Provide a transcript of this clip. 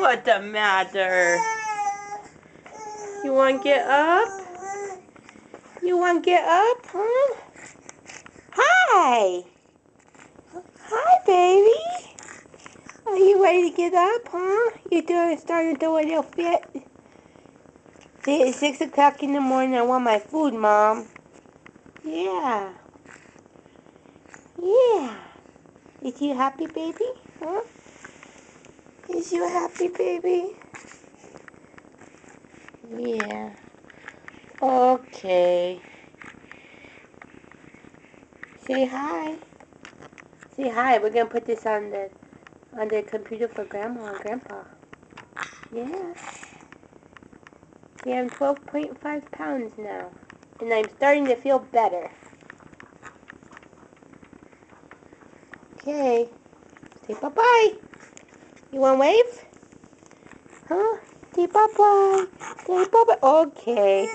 What's the matter? You want to get up? You want to get up, huh? Hi! Hi, baby! Are you ready to get up, huh? You're starting to do a little fit? See, it's 6 o'clock in the morning. I want my food, Mom. Yeah. Yeah. Is you happy, baby? Huh? Is you happy, baby? Yeah. Okay. Say hi. Say hi. We're gonna put this on the computer for Grandma and Grandpa. Yeah. See, I'm 12.5 pounds now, and I'm starting to feel better. Okay. Say bye-bye. You want to wave? Huh? Say bye-bye. Say bye-bye. Okay.